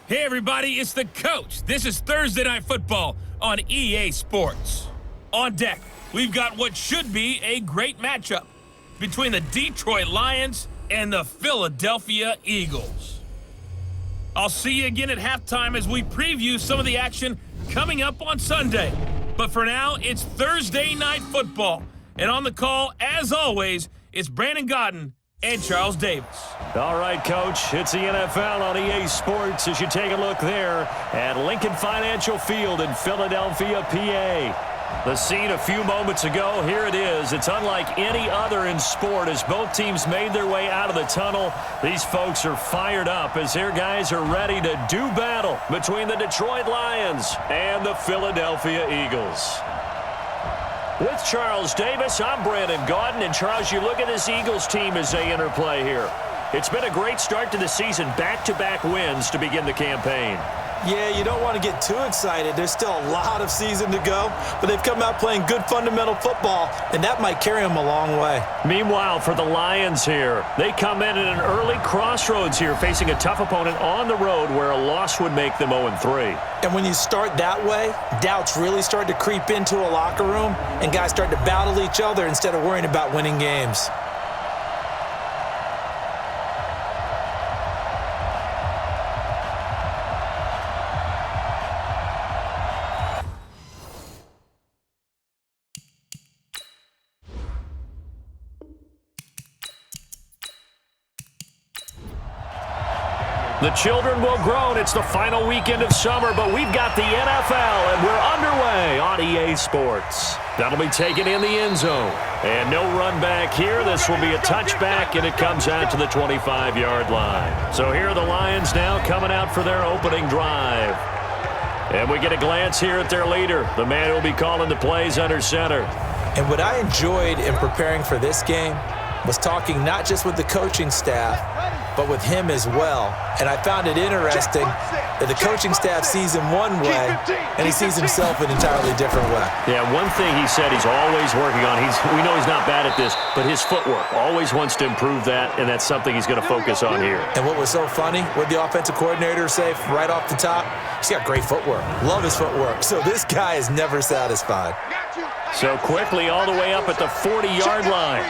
Hey everybody, it's the coach. This is Thursday Night Football on EA Sports. On deck, we've got what should be a great matchup between the Detroit Lions and the Philadelphia Eagles. I'll see you again at halftime as we preview some of the action coming up on Sunday. But for now, it's Thursday Night Football. And on the call, as always, it's Brandon Gaudin and Charles Davis. All right, Coach, it's the NFL on EA Sports as you take a look there at Lincoln Financial Field in Philadelphia, PA. The scene a few moments ago, here it is. It's unlike any other in sport as both teams made their way out of the tunnel. These folks are fired up as their guys are ready to do battle between the Detroit Lions and the Philadelphia Eagles. With Charles Davis, I'm Brandon Gaudin. And Charles, you look at this Eagles team as they interplay here. It's been a great start to the season, back-to-back wins to begin the campaign. Yeah, you don't want to get too excited. There's still a lot of season to go, but they've come out playing good fundamental football, and that might carry them a long way. Meanwhile, for the Lions here, they come in at an early crossroads here, facing a tough opponent on the road where a loss would make them 0-3. And when you start that way, doubts really start to creep into a locker room, and guys start to battle each other instead of worrying about winning games. The children will groan. It's the final weekend of summer, but we've got the NFL, and we're underway on EA Sports. That'll be taken in the end zone. And no run back here. This will be a touchback, and it comes out to the 25-yard line. So here are the Lions now coming out for their opening drive. And we get a glance here at their leader, the man who will be calling the plays under center. And what I enjoyed in preparing for this game was talking not just with the coaching staff, but with him as well. And I found it interesting that the coaching staff sees him one way, and he sees himself an entirely different way. Yeah, one thing he said he's always working on, we know he's not bad at this, but his footwork, always wants to improve that, and that's something he's going to focus on here. And what was so funny, what the offensive coordinator say right off the top, he's got great footwork. Love his footwork. So this guy is never satisfied. So quickly all the way up at the 40-yard line.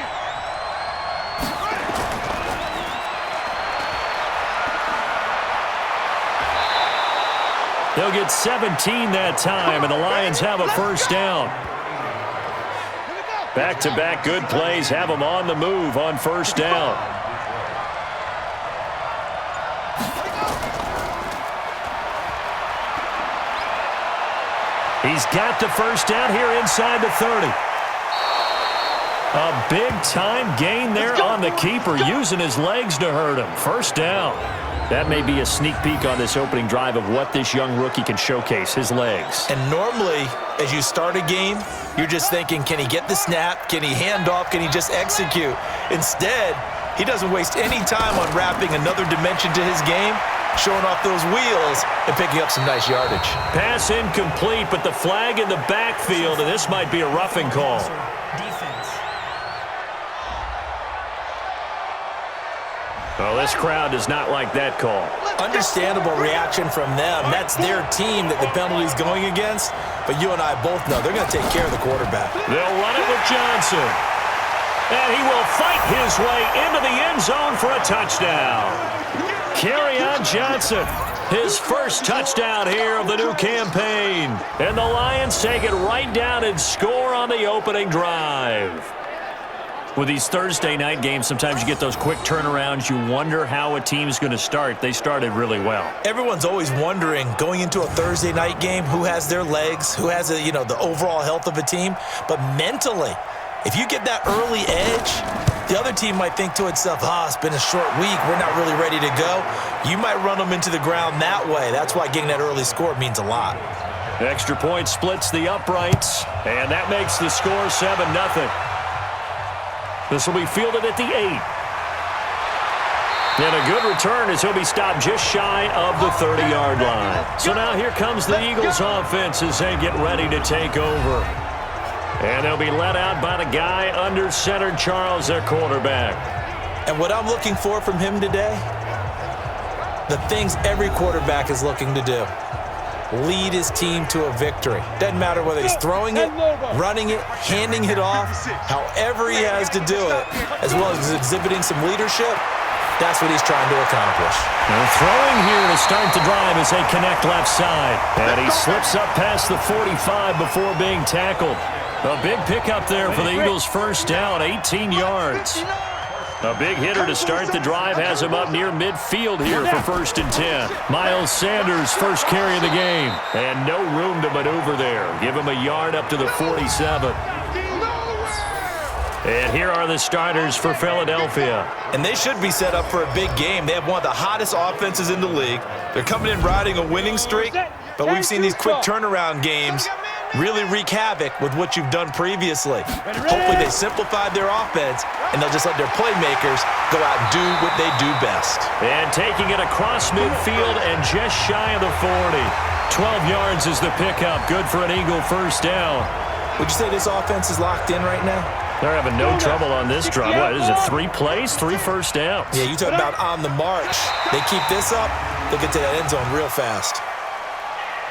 They'll get 17 that time, and the Lions have a first down. Back-to-back good plays have them on the move on first down. He's got the first down here inside the 30. A big-time gain there on the keeper, using his legs to hurt him. First down. That may be a sneak peek on this opening drive of what this young rookie can showcase, his legs. And normally, as you start a game, you're just thinking, can he get the snap? Can he hand off? Can he just execute? Instead, he doesn't waste any time on wrapping another dimension to his game, showing off those wheels and picking up some nice yardage. Pass incomplete, but the flag in the backfield, and this might be a roughing call. Well, this crowd does not like that call. Understandable reaction from them. That's their team that the penalty's going against. But you and I both know they're going to take care of the quarterback. They'll run it with Johnson. And he will fight his way into the end zone for a touchdown. Kerryon Johnson, his first touchdown here of the new campaign. And the Lions take it right down and score on the opening drive. With these Thursday night games, sometimes you get those quick turnarounds. You wonder how a team's going to start. They started really well. Everyone's always wondering, going into a Thursday night game, who has their legs, who has the overall health of a team. But mentally, if you get that early edge, the other team might think to itself, it's been a short week, we're not really ready to go. You might run them into the ground that way. That's why getting that early score means a lot. Extra point splits the uprights, and that makes the score 7-0. This will be fielded at the 8. And a good return as he'll be stopped just shy of the 30-yard line. So now here comes the Eagles offense as they get ready to take over. And they'll be led out by the guy under center, Charles, their quarterback. And what I'm looking for from him today the things every quarterback is looking to do. Lead his team to a victory. Doesn't matter whether he's throwing it, running it, handing it off, however he has to do it, as well as exhibiting some leadership, that's what he's trying to accomplish. They're throwing here to start the drive as they connect left side. And he slips up past the 45 before being tackled. A big pickup there for the Eagles' first down, 18 yards. A big hitter to start the drive has him up near midfield here for 1st and 10. Miles Sanders, first carry of the game. And no room to maneuver there. Give him a yard up to the 47. And here are the starters for Philadelphia. And they should be set up for a big game. They have one of the hottest offenses in the league. They're coming in riding a winning streak, but we've seen these quick turnaround games really wreak havoc with what you've done previously. Hopefully they simplified their offense, and they'll just let their playmakers go out and do what they do best. And taking it across midfield and just shy of the 40. 12 yards is the pickup. Good for an Eagle first down. Would you say this offense is locked in right now? They're having no trouble on this drive. What is it, 3 plays, 3 first downs? Yeah, you talk about on the march. They keep this up, they'll get to that end zone real fast.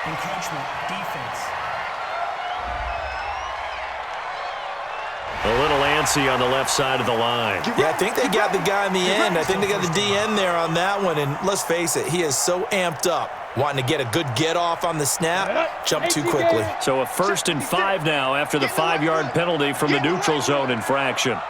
Encroachment, defense. A little antsy on the left side of the line. Yeah, I think they got the guy in the end. I think they got the DN there on that one. And let's face it, he is so amped up, wanting to get a good get-off on the snap, jump too quickly. So a 1st and 5 now after the 5-yard penalty from the neutral zone infraction. A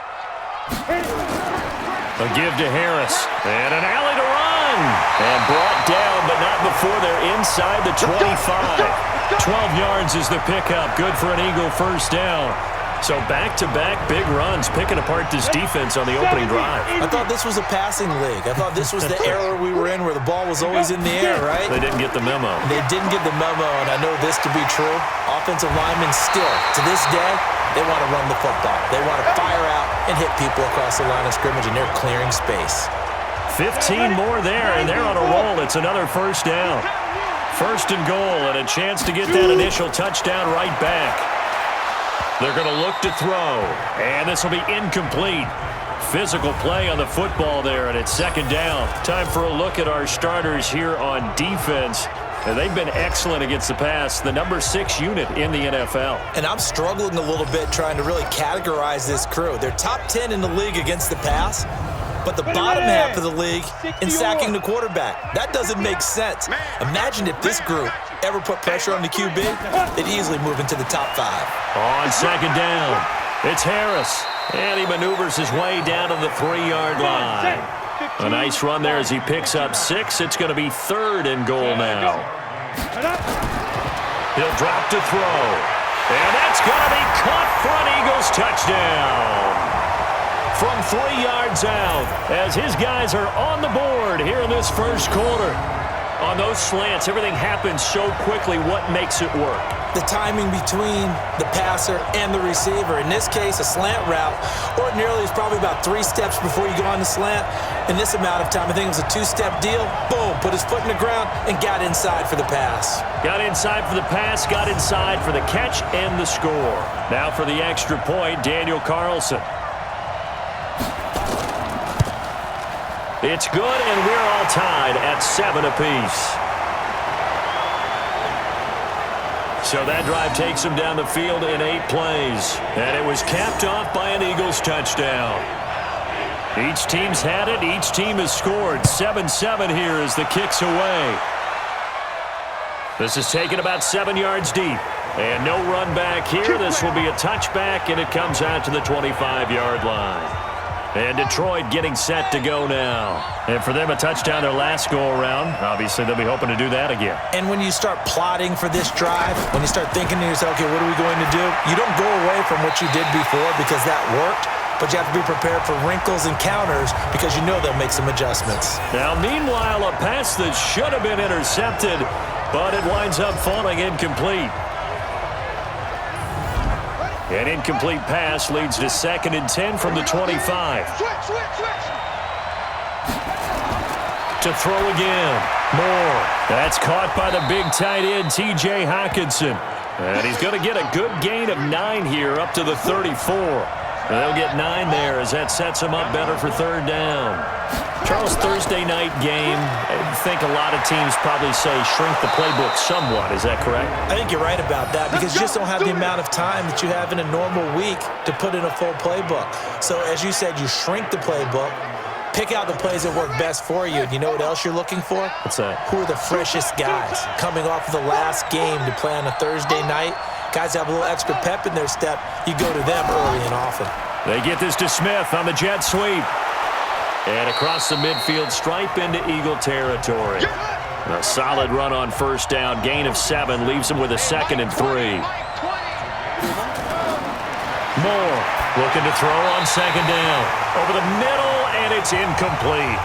give to Harris. And an alley to run. And brought down, but not before they're inside the 25. 12 yards is the pickup. Good for an Eagle first down. So back-to-back big runs, picking apart this defense on the opening drive. I thought this was a passing league. I thought this was the era we were in where the ball was always in the air, right? They didn't get the memo. They didn't get the memo, and I know this to be true. Offensive linemen still, to this day, they want to run the football. They want to fire out and hit people across the line of scrimmage, and they're clearing space. 15 more there, and they're on a roll. It's another first down. 1st and goal, and a chance to get that initial touchdown right back. They're going to look to throw, and this will be incomplete. Physical play on the football there, and it's 2nd down. Time for a look at our starters here on defense. And they've been excellent against the pass, the number 6 unit in the NFL. And I'm struggling a little bit trying to really categorize this crew. They're top 10 in the league against the pass, but the bottom half of the league in sacking the quarterback. That doesn't make sense. Imagine if this group ever put pressure on the QB, they'd easily move into the top 5. On 2nd down, it's Harris. And he maneuvers his way down to the 3-yard line. A nice run there as he picks up 6. It's going to be 3rd and goal now. He'll drop to throw. And that's going to be caught for an Eagles touchdown. From 3 yards out, as his guys are on the board here in this first quarter. On those slants, everything happens so quickly. What makes it work? The timing between the passer and the receiver. In this case, a slant route ordinarily is probably about 3 steps before you go on the slant. In this amount of time, I think it was a 2-step deal. Boom, put his foot in the ground and got inside for the pass. Got inside for the pass, got inside for the catch and the score. Now for the extra point, Daniel Carlson. It's good, and we're all tied at 7 apiece. So that drive takes them down the field in 8 plays. And it was capped off by an Eagles touchdown. Each team's had it. Each team has scored. 7-7 here as the kick's away. This is taken about 7 yards deep. And no run back here. This will be a touchback, and it comes out to the 25-yard line. And Detroit getting set to go now. And for them, a touchdown their last go-around. Obviously, they'll be hoping to do that again. And when you start plotting for this drive, when you start thinking to yourself, okay, what are we going to do? You don't go away from what you did before because that worked, but you have to be prepared for wrinkles and counters because you know they'll make some adjustments. Now, meanwhile, a pass that should have been intercepted, but it winds up falling incomplete. An incomplete pass leads to 2nd and 10 from the 25. To throw again. Moore. That's caught by the big tight end, T.J. Hockenson. And he's going to get a good gain of 9 here up to the 34. They'll get 9 there as that sets them up better for third down. Charles, Thursday night game, I think a lot of teams probably say shrink the playbook somewhat. Is that correct? I think you're right about that because you just don't have the amount of time that you have in a normal week to put in a full playbook. So as you said, you shrink the playbook, pick out the plays that work best for you. And you know what else you're looking for? What's that? Who are the freshest guys coming off of the last game to play on a Thursday night? Guys have a little extra pep in their step. You go to them early and often. They get this to Smith on the jet sweep. And across the midfield stripe into Eagle territory. A solid run on first down. Gain of 7 leaves them with a 2nd and 3. Moore looking to throw on 2nd down. Over the middle, and it's incomplete.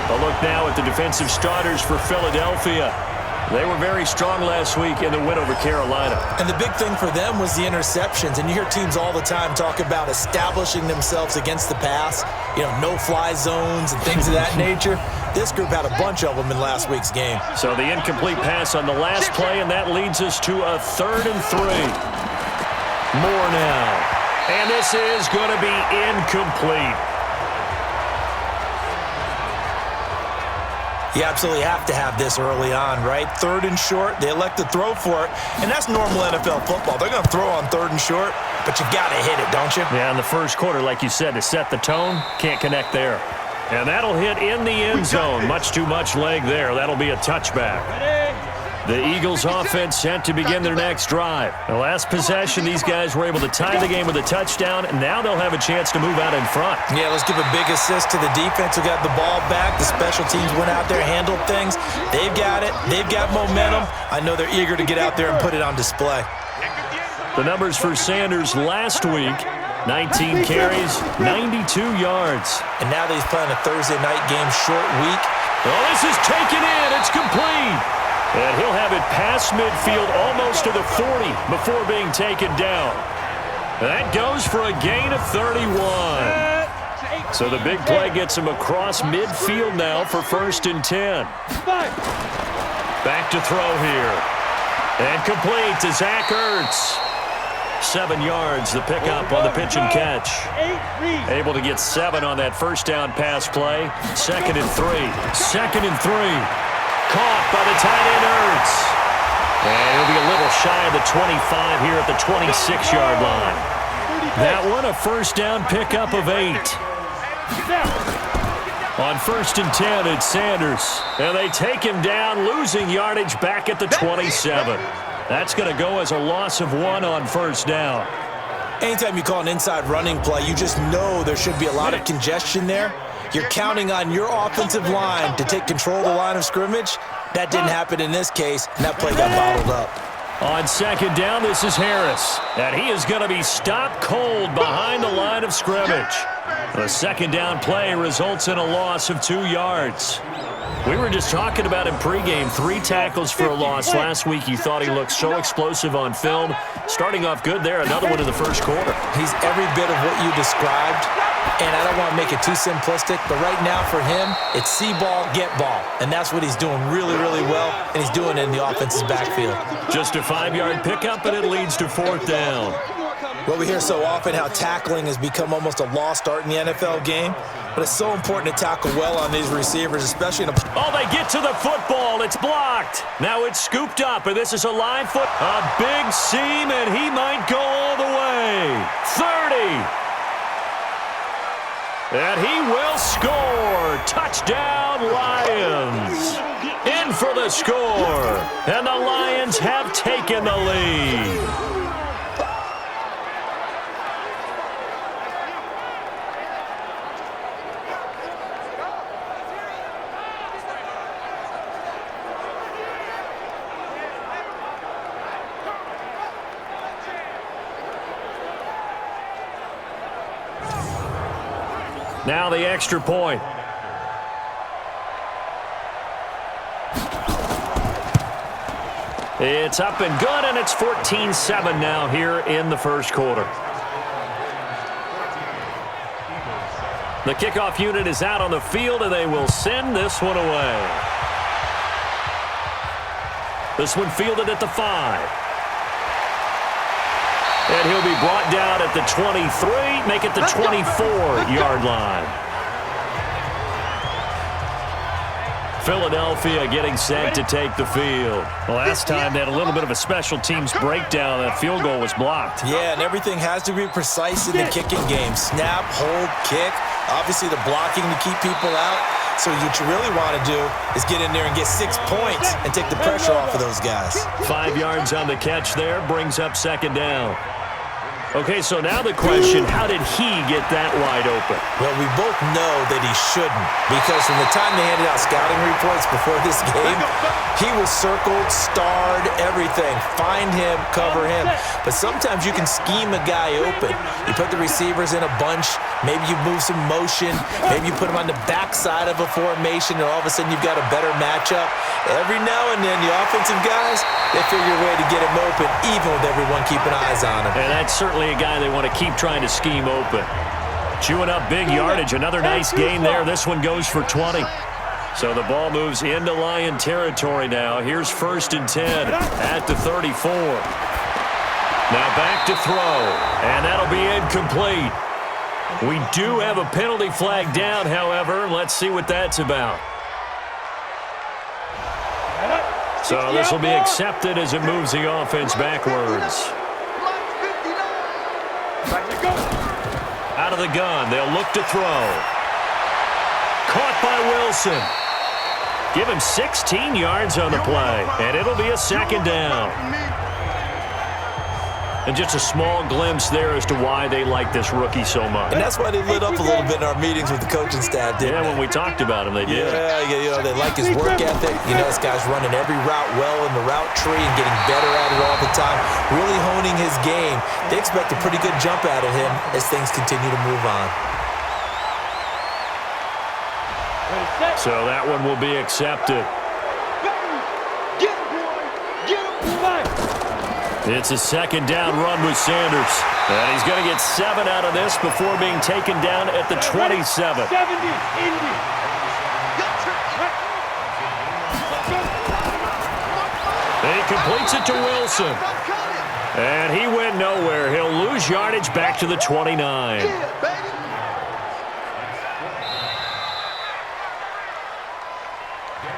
A look now at the defensive starters for Philadelphia. They were very strong last week in the win over Carolina. And the big thing for them was the interceptions. And you hear teams all the time talk about establishing themselves against the pass, no-fly zones and things of that nature. This group had a bunch of them in last week's game. So the incomplete pass on the last play, and that leads us to a 3rd and 3. Moore now. And this is going to be incomplete. You absolutely have to have this early on, right? 3rd and short, they elect to throw for it, and that's normal NFL football. They're going to throw on 3rd and short, but you got to hit it, don't you? Yeah, in the first quarter, like you said, to set the tone, can't connect there. And that'll hit in the end zone. Much too much leg there. That'll be a touchback. The Eagles offense set to begin their next drive. The last possession, these guys were able to tie the game with a touchdown, and now they'll have a chance to move out in front. Yeah, let's give a big assist to the defense who got the ball back. The special teams went out there, handled things. They've got it. They've got momentum. I know they're eager to get out there and put it on display. The numbers for Sanders last week, 19 carries, 92 yards. And now that he's playing a Thursday night game, short week. Well, this is taken in. It's complete. And he'll have it past midfield almost to the 40 before being taken down. That goes for a gain of 31. So the big play gets him across midfield now for 1st and 10. Back to throw here. And complete to Zach Ertz. 7 yards, the pickup on the pitch and catch. Able to get 7 on that first down pass play. 2nd and 3. 2nd and 3. Caught by the tight end Ertz. And he'll be a little shy of the 25 here at the 26-yard line. That one a first down pickup of 8. On 1st and 10, it's Sanders. And they take him down, losing yardage back at the 27. That's going to go as a loss of 1 on first down. Anytime you call an inside running play, you just know there should be a lot of congestion there. You're counting on your offensive line to take control of the line of scrimmage. That didn't happen in this case, and that play got bottled up. On 2nd down, this is Harris. And he is going to be stopped cold behind the line of scrimmage. The 2nd down play results in a loss of 2 yards. We were just talking about him pregame. 3 tackles for a loss last week. You thought he looked so explosive on film. Starting off good there. Another one in the first quarter. He's every bit of what you described. And I don't want to make it too simplistic, but right now for him, it's see ball, get ball. And that's what he's doing really, really well, and he's doing it in the offense's backfield. Just a 5-yard pickup, and it leads to 4th down. Well, we hear so often how tackling has become almost a lost art in the NFL game, but it's so important to tackle well on these receivers, especially in a... Oh, they get to the football. It's blocked. Now it's scooped up, and this is a live foot. A big seam, and he might go all the way. 30. And he will score. Touchdown, Lions. In for the score. And the Lions have taken the lead. Now the extra point. It's up and good, and it's 14-7 now here in the first quarter. The kickoff unit is out on the field, and they will send this one away. This one fielded at the 5. And he'll be brought down at the 23, make it the 24-yard line. Philadelphia getting set to take the field. Last time they had a little bit of a special teams breakdown. That field goal was blocked. Yeah, and everything has to be precise in the kicking game. Snap, hold, kick. Obviously the blocking to keep people out. So what you really want to do is get in there and get 6 points and take the pressure off of those guys. 5 yards on the catch there, brings up second down. Okay, so now the question, how did he get that wide open? Well, we both know that he shouldn't, because from the time they handed out scouting reports before this game, he was circled, starred, everything. Find him, cover him. But sometimes you can scheme a guy open. You put the receivers in a bunch, maybe you move some motion, maybe you put him on the backside of a formation, and all of a sudden you've got a better matchup. Every now and then, the offensive guys, they figure a way to get him open, even with everyone keeping eyes on him. And that's certainly a guy they want to keep trying to scheme open. Chewing up big yardage. Another nice gain there. This one goes for 20. So the ball moves into Lion territory now. Here's 1st and 10 at the 34. Now back to throw, and that'll be incomplete. We do have a penalty flag down, however. Let's see what that's about. So this will be accepted as it moves the offense backwards. Out of the gun, they'll look to throw. Caught by Wilson. Give him 16 yards on the play, and it'll be a second down. And just a small glimpse there as to why they like this rookie so much. And that's why they lit up a little bit in our meetings with the coaching staff, didn't they? When we talked about him, they did. Yeah, you know, they like his work ethic. You know, this guy's running every route well in the route tree and getting better at it all the time, really honing his game. They expect a pretty good jump out of him as things continue to move on. So that one will be accepted. It's a second down run with Sanders. And he's going to get 7 out of this before being taken down at the 27. He completes it to Wilson. And he went nowhere. He'll lose yardage back to the 29.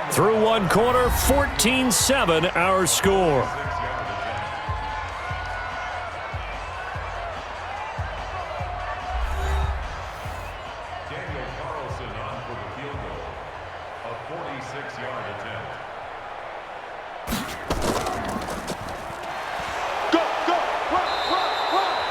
Through one quarter, 14-7 our score.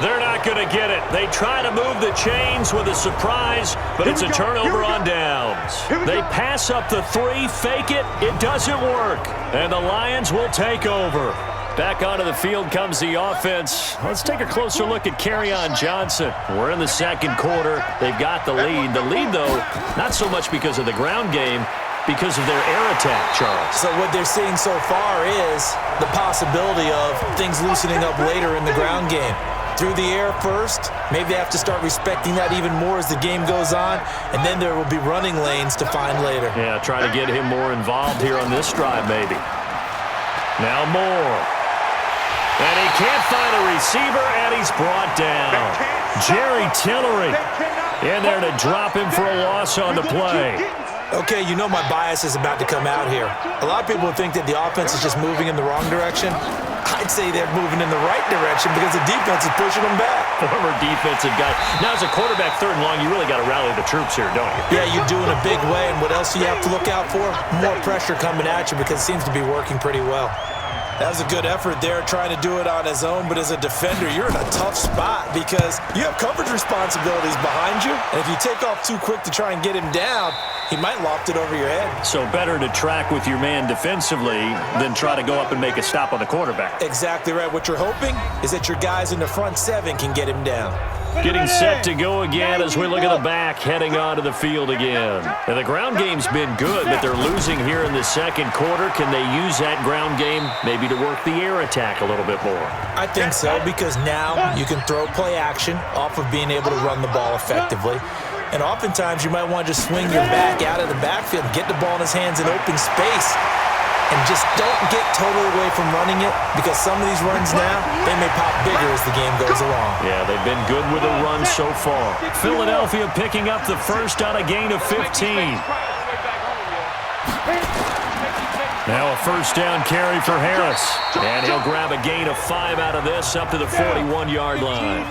They're not going to get it. They try to move the chains with a surprise, but it's a turnover on downs. They pass up the 3, fake it. It doesn't work, and the Lions will take over. Back onto the field comes the offense. Let's take a closer look at Kerryon Johnson. We're in the second quarter. They've got the lead. The lead, though, not so much because of the ground game, because of their air attack, Charles. So what they're seeing so far is the possibility of things loosening up later in the ground game. Through the air first, maybe they have to start respecting that even more as the game goes on, and then there will be running lanes to find later. Yeah, try to get him more involved here on this drive, maybe. Now Moore. And he can't find a receiver, and he's brought down. Jerry Tillery in there to drop him for a loss on the play. Okay, you know my bias is about to come out here. A lot of people think that the offense is just moving in the wrong direction. I'd say they're moving in the right direction because the defense is pushing them back. Former defensive guy. Now, as a quarterback, 3rd and long, you really got to rally the troops here, don't you? Yeah, you do in a big way. And what else do you have to look out for? More pressure coming at you because it seems to be working pretty well. That was a good effort there trying to do it on his own, but as a defender, you're in a tough spot because you have coverage responsibilities behind you, and if you take off too quick to try and get him down, he might loft it over your head. So better to track with your man defensively than try to go up and make a stop on the quarterback. Exactly right. What you're hoping is that your guys in the front 7 can get him down. Getting set to go again as we look at the back heading onto the field again. And the ground game's been good, but they're losing here in the second quarter. Can they use that ground game maybe to work the air attack a little bit more? I think so, because now you can throw play action off of being able to run the ball effectively. And oftentimes you might want to just swing your back out of the backfield, get the ball in his hands in open space. and just don't get totally away from running it, because some of these runs now, they may pop bigger as the game goes along. Yeah, they've been good with the run so far. Philadelphia picking up the first on a gain of 15. Now a first down carry for Harris. And he'll grab a gain of 5 out of this up to the 41-yard line.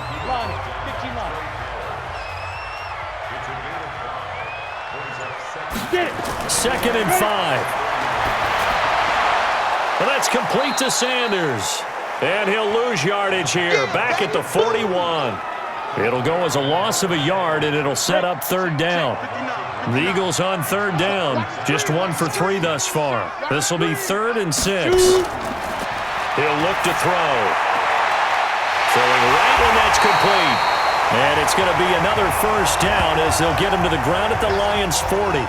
Second and 5. Well, that's complete to Sanders. And he'll lose yardage here, back at the 41. It'll go as a loss of a yard, and it'll set up third down. The Eagles on third down, just 1 for 3 thus far. This will be 3rd and 6. He'll look to throw. Throwing right, and that's complete. And it's going to be another first down as they'll get him to the ground at the Lions' 40.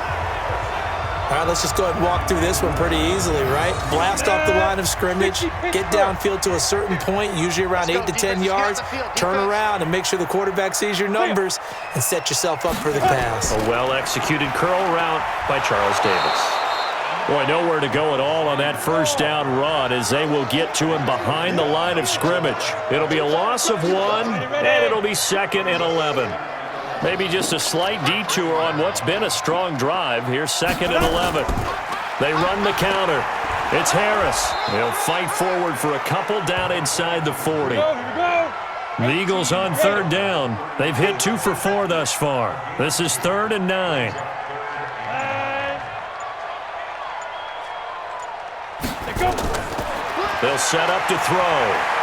All right, let's just go ahead and walk through this one pretty easily, right? Blast off the line of scrimmage, get downfield to a certain point, usually around 8 to 10 yards, turn around and make sure the quarterback sees your numbers and set yourself up for the pass. A well-executed curl route by Charles Davis. Boy, nowhere to go at all on that first down run as they will get to him behind the line of scrimmage. It'll be a loss of 1, and it'll be 2nd and 11. Maybe just a slight detour on what's been a strong drive. Here's 2nd and 11. They run the counter. It's Harris. They'll fight forward for a couple down inside the 40. The Eagles on third down. They've hit 2 for 4 thus far. This is 3rd and 9. They'll set up to throw.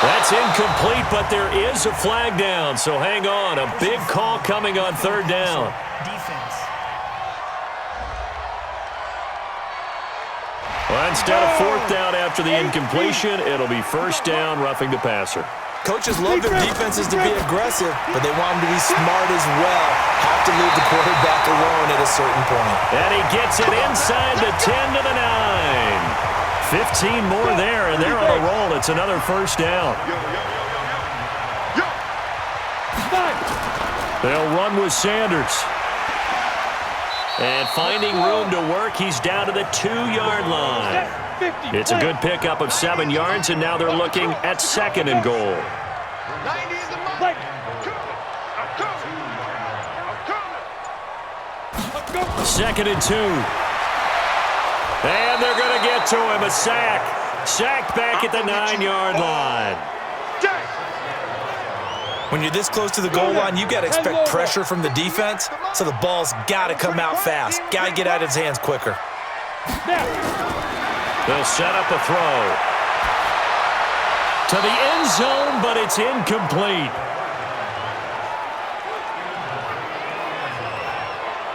That's incomplete, but there is a flag down, so hang on. A big call coming on third down. Defense. Well, instead of 4th down after the incompletion, it'll be first down, roughing the passer. Coaches love their defenses to be aggressive, but they want them to be smart as well. Have to leave the quarterback alone at a certain point. And he gets it inside the 10 to the 9. 15 more there, and they're on a roll. It's another first down. They'll run with Sanders. And finding room to work, he's down to the 2-yard line. It's a good pickup of 7 yards, and now they're looking at 2nd and goal. 2nd and 2. And they're going to get to him, a sack. Sacked back at the 9-yard line. When you're this close to the goal line, you got to expect pressure from the defense, so the ball's got to come out fast. Got to get out of his hands quicker. They'll set up a throw. To the end zone, but it's incomplete.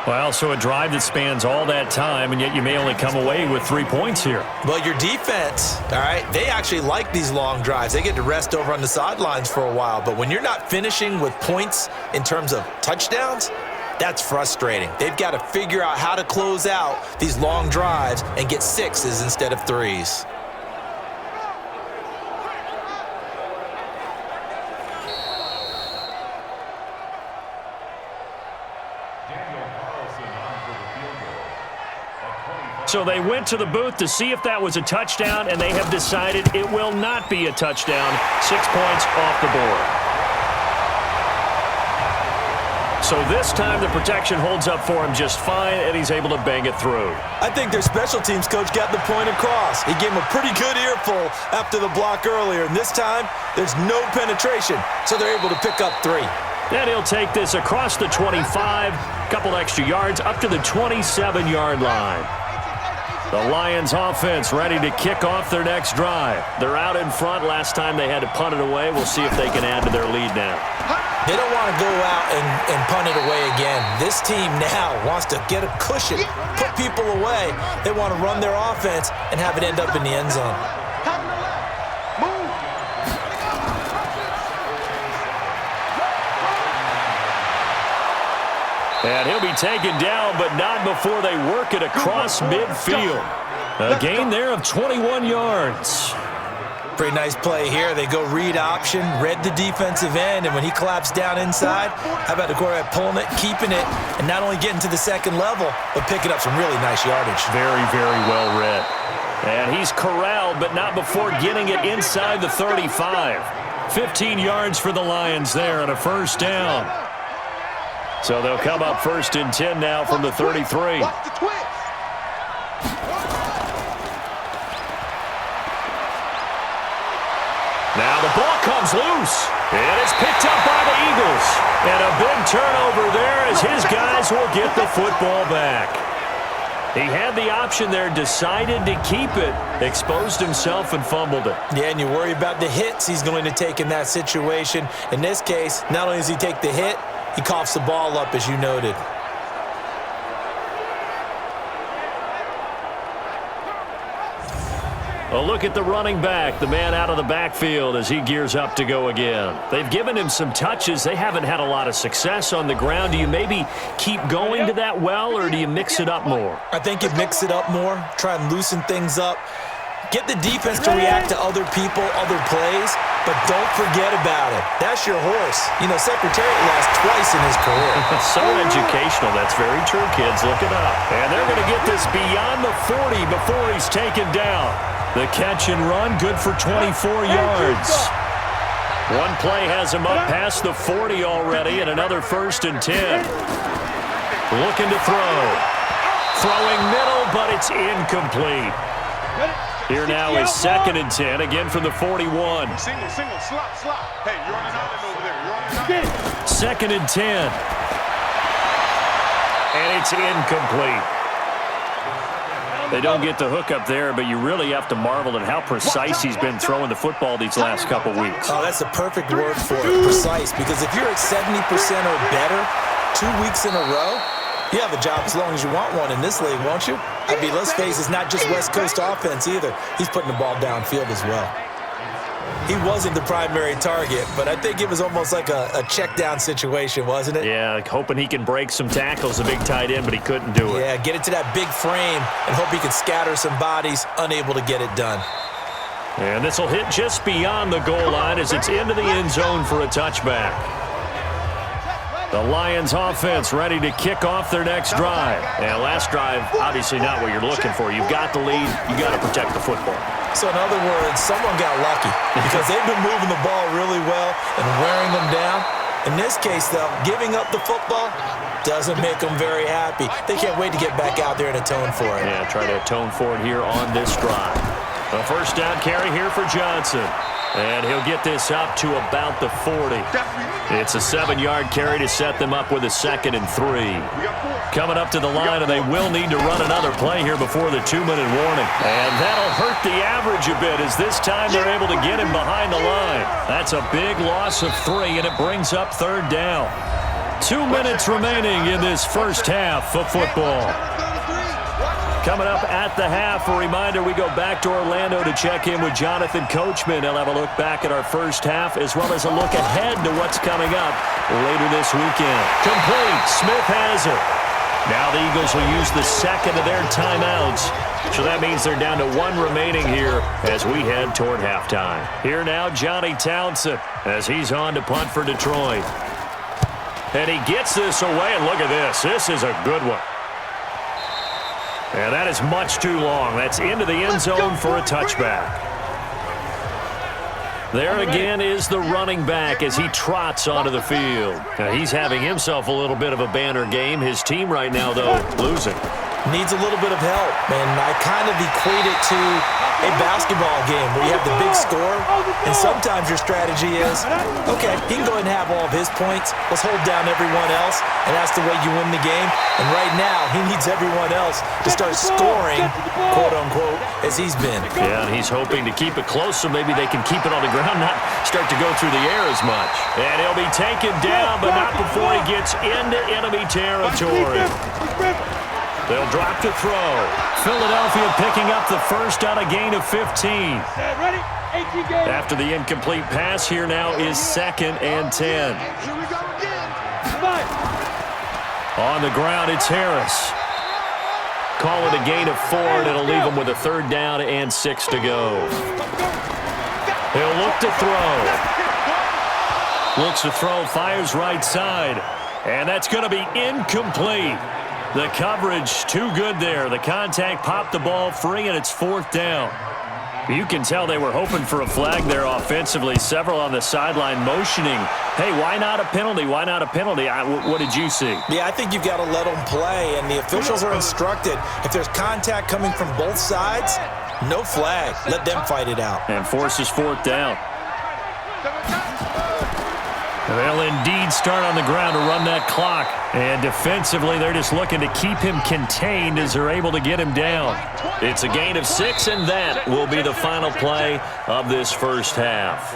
Well, so a drive that spans all that time, and yet you may only come away with 3 points here. Well, your defense, all right, they actually like these long drives. They get to rest over on the sidelines for a while. But when you're not finishing with points in terms of touchdowns, that's frustrating. They've got to figure out how to close out these long drives and get 6s instead of 3s. So they went to the booth to see if that was a touchdown, and they have decided it will not be a touchdown. 6 points off the board. So this time the protection holds up for him just fine, and he's able to bang it through. I think their special teams coach got the point across. He gave him a pretty good earful after the block earlier, and this time there's no penetration, so they're able to pick up 3. And he'll take this across the 25, couple extra yards, up to the 27-yard line. The Lions offense ready to kick off their next drive. They're out in front. Last time they had to punt it away. We'll see if they can add to their lead now. They don't want to go out and punt it away again. This team now wants to get a cushion, put people away. They want to run their offense and have it end up in the end zone. And he'll be taken down, but not before they work it across midfield. A gain there of 21 yards. Pretty nice play here. They go read option, read the defensive end, and when he collapsed down inside, how about the quarterback pulling it, keeping it, and not only getting to the second level, but picking up some really nice yardage. Very, very well read. And he's corralled, but not before getting it inside the 35. 15 yards for the Lions there and a first down. So they'll come up 1st and 10 now from the 33. Now the ball comes loose. And it's picked up by the Eagles. And a big turnover there as his guys will get the football back. He had the option there, decided to keep it, exposed himself and fumbled it. Yeah, and you worry about the hits he's going to take in that situation. In this case, not only does he take the hit, he coughs the ball up, as you noted. A look at the running back, the man out of the backfield as he gears up to go again. They've given him some touches. They haven't had a lot of success on the ground. Do you maybe keep going to that well, or do you mix it up more? I think you mix it up more, try and loosen things up. Get the defense to react to other people, other plays, but don't forget about it. That's your horse. You know, Secretariat lost twice in his career. So educational. That's very true, kids. Look it up. And they're going to get this beyond the 40 before he's taken down. The catch and run, good for 24 yards. One play has him up past the 40 already, and another 1st and 10. Looking to throw. Throwing middle, but it's incomplete. Here now is 2nd and 10, again from the 41. Single, slot. Hey, you're on an island over there. You're on an island. 2nd and 10. And it's incomplete. They don't get the hook up there, but you really have to marvel at how precise he's been throwing the football these last couple weeks. Oh, that's a perfect word for it, precise, because if you're at 70% or better 2 weeks in a row, you have a job as long as you want one in this league, won't you? I mean, let's face it, it's not just West Coast offense either. He's putting the ball downfield as well. He wasn't the primary target, but I think it was almost like a check down situation, wasn't it? Yeah, hoping he can break some tackles, a big tight end, but he couldn't do it. Yeah, get it to that big frame and hope he can scatter some bodies, unable to get it done. And this will hit just beyond the goal line as it's into the end zone for a touchback. The Lions offense ready to kick off their next drive. And last drive, obviously not what you're looking for. You've got the lead. You got to protect the football. So in other words, someone got lucky because they've been moving the ball really well and wearing them down. In this case, though, giving up the football doesn't make them very happy. They can't wait to get back out there and atone for it. Yeah, try to atone for it here on this drive. A first down carry here for Johnson. And he'll get this up to about the 40. It's a 7-yard carry to set them up with a 2nd and 3. Coming up to the line, and they will need to run another play here before the 2-minute warning. And that'll hurt the average a bit as this time they're able to get him behind the line. That's a big loss of 3, and it brings up 3rd down. 2 minutes remaining in this first half of football. Coming up at the half, a reminder, we go back to Orlando to check in with Jonathan Coachman. He'll have a look back at our first half as well as a look ahead to what's coming up later this weekend. Complete. Smith has it. Now the Eagles will use the 2nd of their timeouts. So that means they're down to 1 remaining here as we head toward halftime. Here now, Johnny Townsend as he's on to punt for Detroit. And he gets this away, and look at this. This is a good one. And that is much too long. That's into the end zone for a touchback. There again is the running back as he trots onto the field. Now he's having himself a little bit of a banner game. His team right now, though, losing. Needs a little bit of help, and I kind of equate it to a basketball game where you have the big score, and sometimes your strategy is, okay, he can go ahead and have all of his points. Let's hold down everyone else, and that's the way you win the game. And right now, he needs everyone else to start scoring, quote-unquote, as he's been. Yeah, and he's hoping to keep it close so maybe they can keep it on the ground, not start to go through the air as much. And he'll be taken down, but not before he gets into enemy territory. They'll drop to throw. Philadelphia picking up the first on a gain of 15. After the incomplete pass, here now is 2nd and 10. On the ground, it's Harris. Call it a gain of 4, and it'll leave them with a 3rd down and 6 to go. He'll look to throw. Looks to throw, fires right side. And that's going to be incomplete. The coverage too good there. The contact popped the ball free, and it's 4th down. You can tell they were hoping for a flag there offensively. Several on the sideline motioning, hey, why not a penalty? Why not a penalty? What did you see? Yeah, I think you've got to let them play, and the officials are instructed. If there's contact coming from both sides, no flag. Let them fight it out. And forces 4th down. They'll indeed start on the ground to run that clock. And defensively, they're just looking to keep him contained as they're able to get him down. It's a gain of 6, and that will be the final play of this first half.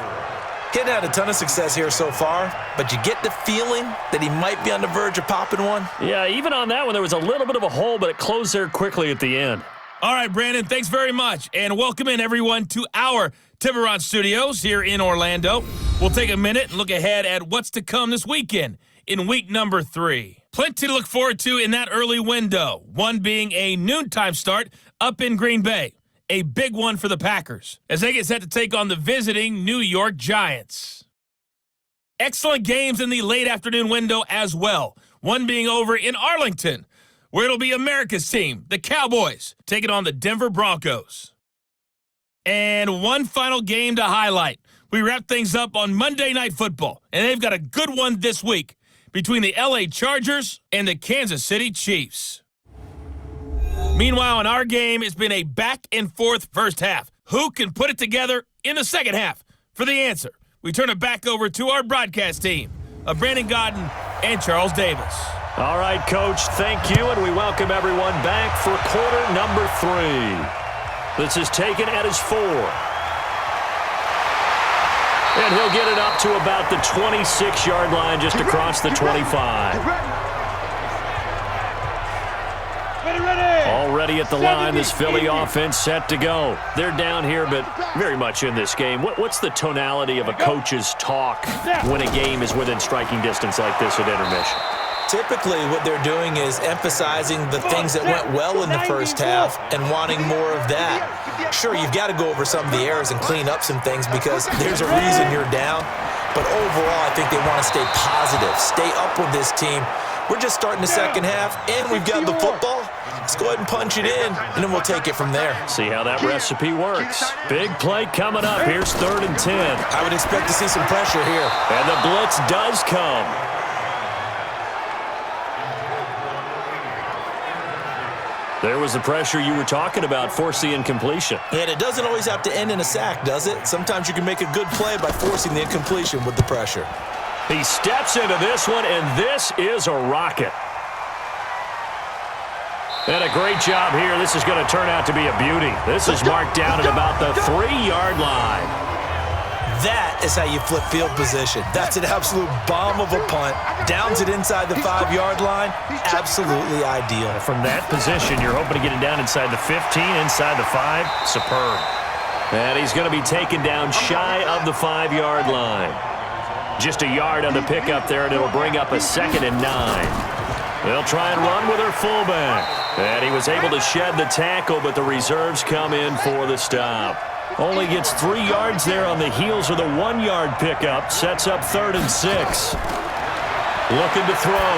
Getting had a ton of success here so far, but you get the feeling that he might be on the verge of popping one. Yeah, even on that one, there was a little bit of a hole, but it closed there quickly at the end. All right, Brandon, thanks very much. And welcome in, everyone, to our Tiburon Studios here in Orlando. We'll take a minute and look ahead at what's to come this weekend in week number 3. Plenty to look forward to in that early window, one being a noontime start up in Green Bay. A big one for the Packers as they get set to take on the visiting New York Giants. Excellent games in the late afternoon window as well, one being over in Arlington, where it'll be America's team, the Cowboys, taking on the Denver Broncos. And one final game to highlight. We wrap things up on Monday Night Football, and they've got a good one this week between the LA Chargers and the Kansas City Chiefs. Meanwhile, in our game, it's been a back-and-forth first half. Who can put it together in the second half? For the answer, we turn it back over to our broadcast team of Brandon Gaudin and Charles Davis. All right, Coach, thank you, and we welcome everyone back for quarter number 3. This is taken at his 4. And he'll get it up to about the 26-yard line, just across the 25. Already at the line, this Philly offense set to go. They're down here, but very much in this game. What's the tonality of a coach's talk when a game is within striking distance like this at intermission? Typically, what they're doing is emphasizing the things that went well in the first half and wanting more of that. Sure, you've got to go over some of the errors and clean up some things because there's a reason you're down. But overall, I think they want to stay positive, stay up with this team. We're just starting the second half, and we've got the football. Let's go ahead and punch it in, and then we'll take it from there. See how that recipe works. Big play coming up. Here's 3rd and 10. I would expect to see some pressure here. And the blitz does come. There was the pressure you were talking about, force the incompletion. And it doesn't always have to end in a sack, does it? Sometimes you can make a good play by forcing the incompletion with the pressure. He steps into this one, and this is a rocket. And a great job here. This is going to turn out to be a beauty. This is marked down at about the 3-yard line. That is how you flip field position. That's an absolute bomb of a punt. Downs it inside the 5-yard line. Absolutely ideal. From that position, you're hoping to get it down inside the 15, inside the 5. Superb. And he's going to be taken down shy of the 5-yard line. Just a yard on the pickup there, and it'll bring up a 2nd and 9. They'll try and run with their fullback. And he was able to shed the tackle, but the reserves come in for the stop. Only gets 3 yards there on the heels of the 1-yard pickup. Sets up 3rd and 6. Looking to throw.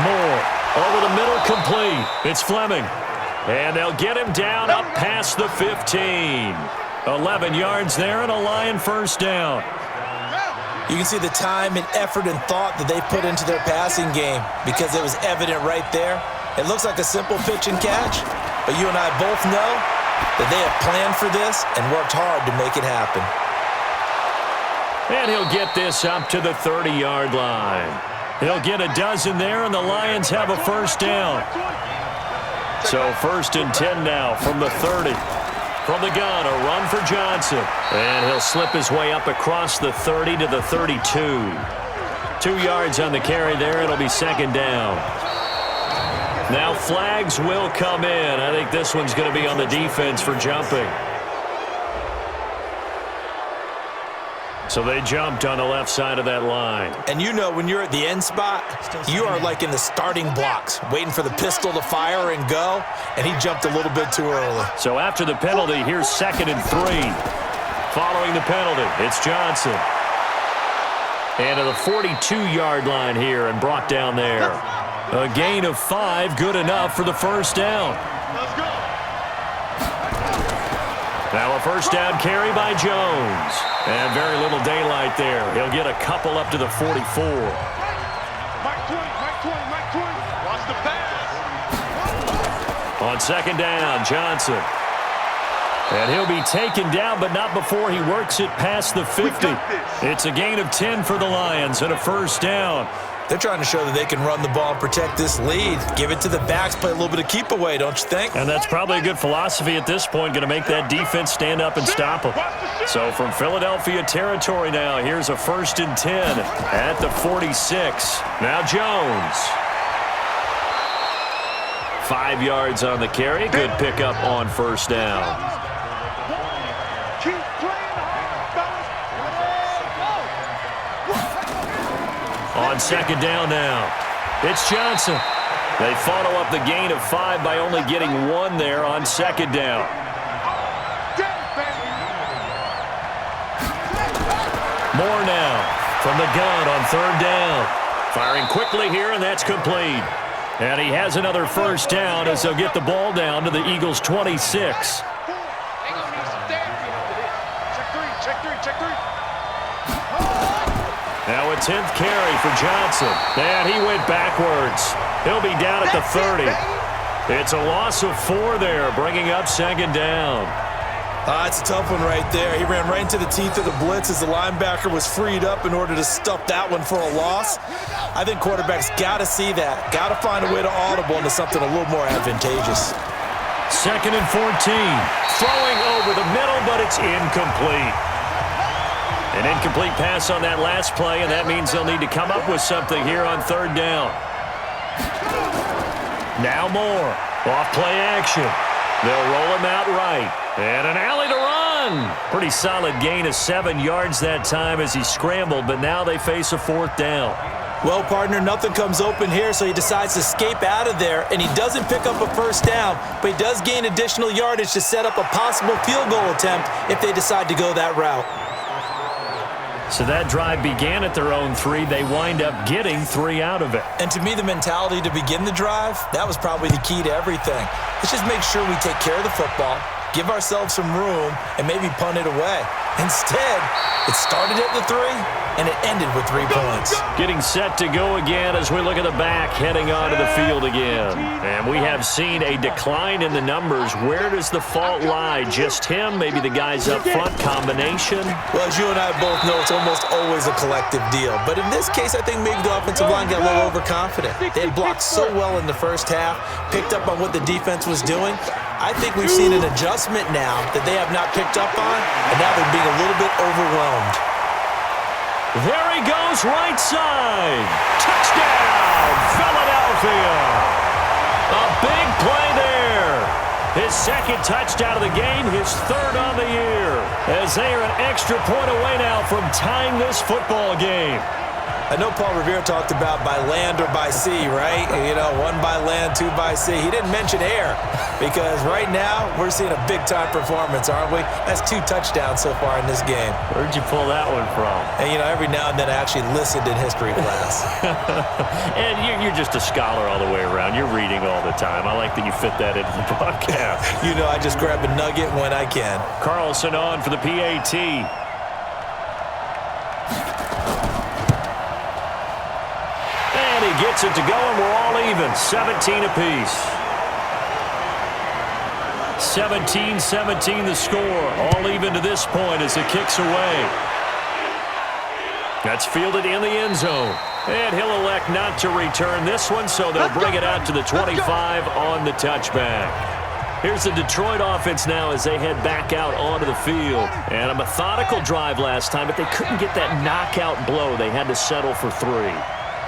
Moore over the middle, complete. It's Fleming. And they'll get him down up past the 15. 11 yards there and a Lion first down. You can see the time and effort and thought that they put into their passing game because it was evident right there. It looks like a simple pitch and catch, but you and I both know that they have planned for this and worked hard to make it happen. And he'll get this up to the 30-yard line. He'll get a dozen there, and the Lions have a first down. So 1st and 10 now from the 30. From the gun, a run for Johnson. And he'll slip his way up across the 30 to the 32. 2 yards on the carry there. It'll be 2nd down. Now flags will come in. I think this one's going to be on the defense for jumping. So they jumped on the left side of that line. And you know when you're at the end spot, you are like in the starting blocks, waiting for the pistol to fire and go, and he jumped a little bit too early. So after the penalty, here's 2nd and 3. Following the penalty, it's Johnson. And to the 42-yard line here and brought down there. A gain of 5, good enough for the first down. Let's go. Now a first down carry by Jones. And very little daylight there. He'll get a couple up to the 44. Mike 20, Mike 20, Mike 20. Watch the pass. On second down, Johnson. And he'll be taken down, but not before he works it past the 50. It's a gain of 10 for the Lions and a first down. They're trying to show that they can run the ball and protect this lead. Give it to the backs, play a little bit of keep away, don't you think? And that's probably a good philosophy at this point, going to make that defense stand up and stop them. So from Philadelphia territory now, here's a 1st and 10 at the 46. Now Jones. 5 yards on the carry. Good pickup on first down. Keep playing hard, fellas. On second down now, it's Johnson. They follow up the gain of 5 by only getting 1 there on second down. More now from the gun on third down. Firing quickly here, and that's complete. And he has another first down as they'll get the ball down to the Eagles' 26. Now a 10th carry for Johnson. And he went backwards. He'll be down at the 30. It's a loss of 4 there, bringing up second down. It's a tough one right there. He ran right into the teeth of the blitz as the linebacker was freed up in order to stuff that one for a loss. I think quarterbacks got to see that. Got to find a way to audible into something a little more advantageous. 2nd and 14. Throwing over the middle, but it's incomplete. An incomplete pass on that last play, and that means they'll need to come up with something here on third down. Now Moore. Off play action. They'll roll him out right. And an alley to run. Pretty solid gain of 7 yards that time as he scrambled, but now they face a 4th down. Well, partner, nothing comes open here, so he decides to escape out of there, and he doesn't pick up a first down, but he does gain additional yardage to set up a possible field goal attempt if they decide to go that route. So that drive began at their own 3. They wind up getting 3 out of it. And to me, the mentality to begin the drive, that was probably the key to everything. Let's just make sure we take care of the football, give ourselves some room, and maybe punt it away. Instead, it started at the 3, and it ended with 3 points. Getting set to go again as we look at the back, heading onto the field again. And we have seen a decline in the numbers. Where does the fault lie? Just him? Maybe the guys up front? Combination? Well, as you and I both know, it's almost always a collective deal. But in this case, I think maybe the offensive line got a little overconfident. They had blocked so well in the first half, picked up on what the defense was doing. I think we've seen an adjustment now that they have not picked up on, and now they're being a little bit overwhelmed. There he goes, right side. Touchdown, Philadelphia. A big play there. His 2nd touchdown of the game, his 3rd on the year. As they are an extra point away now from tying this football game. I know Paul Revere talked about by land or by sea, right? You know, 1 by land, 2 by sea. He didn't mention air because right now we're seeing a big-time performance, aren't we? That's 2 touchdowns so far in this game. Where'd you pull that one from? And, you know, every now and then I actually listened in history class. And you're just a scholar all the way around. You're reading all the time. I like that you fit that into the broadcast. You know, I just grab a nugget when I can. Carlson on for the PAT. Gets it to go, and we're all even. 17 apiece. 17-17 the score. All even to this point as it kicks away. That's fielded in the end zone. And he'll elect not to return this one, so they'll bring it out to the 25 on the touchback. Here's the Detroit offense now as they head back out onto the field. And a methodical drive last time, but they couldn't get that knockout blow. They had to settle for 3.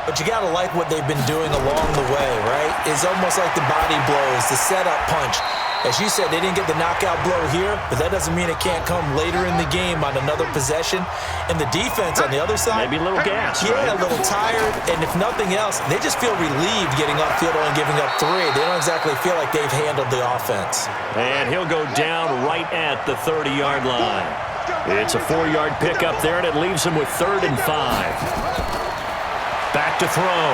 But you got to like what they've been doing along the way, right? It's almost like the body blows, the setup punch. As you said, they didn't get the knockout blow here, but that doesn't mean it can't come later in the game on another possession. And the defense on the other side, maybe a little gas, yeah, right? A little tired. And if nothing else, they just feel relieved getting upfield and giving up 3. They don't exactly feel like they've handled the offense. And he'll go down right at the 30-yard line. It's a 4-yard pickup there, and it leaves him with 3rd and 5. Back to throw.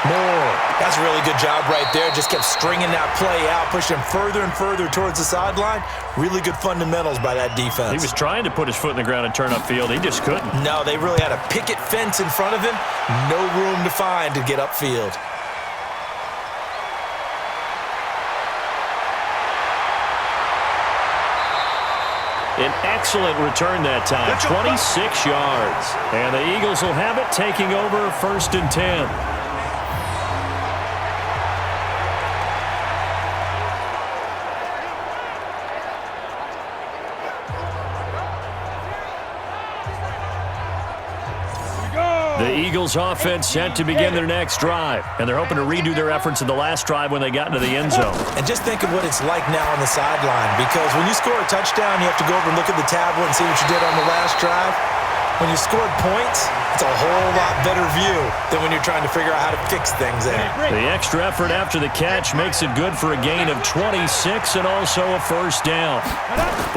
Moore. That's a really good job right there. Just kept stringing that play out, pushing him further and further towards the sideline. Really good fundamentals by that defense. He was trying to put his foot in the ground and turn upfield. He just couldn't. No, they really had a picket fence in front of him. No room to find to get upfield. An excellent return that time, 26 yards. And the Eagles will have it, taking over 1st and 10. The Eagles offense set to begin their next drive, and they're hoping to redo their efforts in the last drive when they got into the end zone. And just think of what it's like now on the sideline, because when you score a touchdown, you have to go over and look at the tablet and see what you did on the last drive. When you scored points, it's a whole lot better view than when you're trying to figure out how to fix things there. The extra effort after the catch makes it good for a gain of 26 and also a 1st down.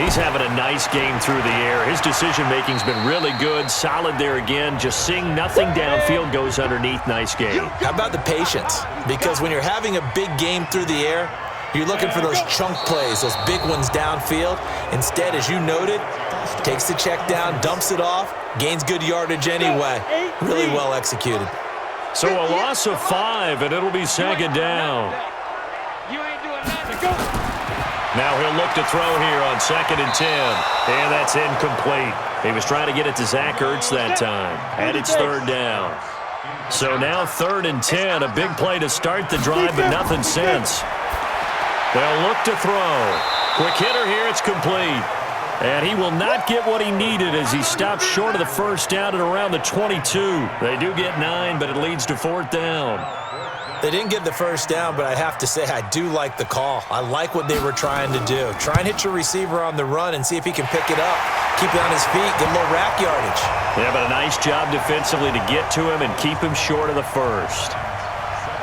He's having a nice game through the air. His decision-making's been really good. Solid there again. Just seeing nothing downfield goes underneath. Nice game. How about the patience? Because when you're having a big game through the air, you're looking for those chunk plays, those big ones downfield. Instead, as you noted, takes the check down, dumps it off, gains good yardage anyway. Really well executed. So a loss of 5, and it'll be 2nd down. Now he'll look to throw here on 2nd and 10. And that's incomplete. He was trying to get it to Zach Ertz that time. And it's 3rd down. So now 3rd and 10. A big play to start the drive, but nothing since. They'll look to throw. Quick hitter here. It's complete. And he will not get what he needed as he stops short of the 1st down at around the 22. They do get 9, but it leads to 4th down. They didn't get the 1st down, but I have to say I do like the call. I like what they were trying to do. Try and hit your receiver on the run and see if he can pick it up. Keep it on his feet, get a little rack yardage. Yeah, but a nice job defensively to get to him and keep him short of the 1st.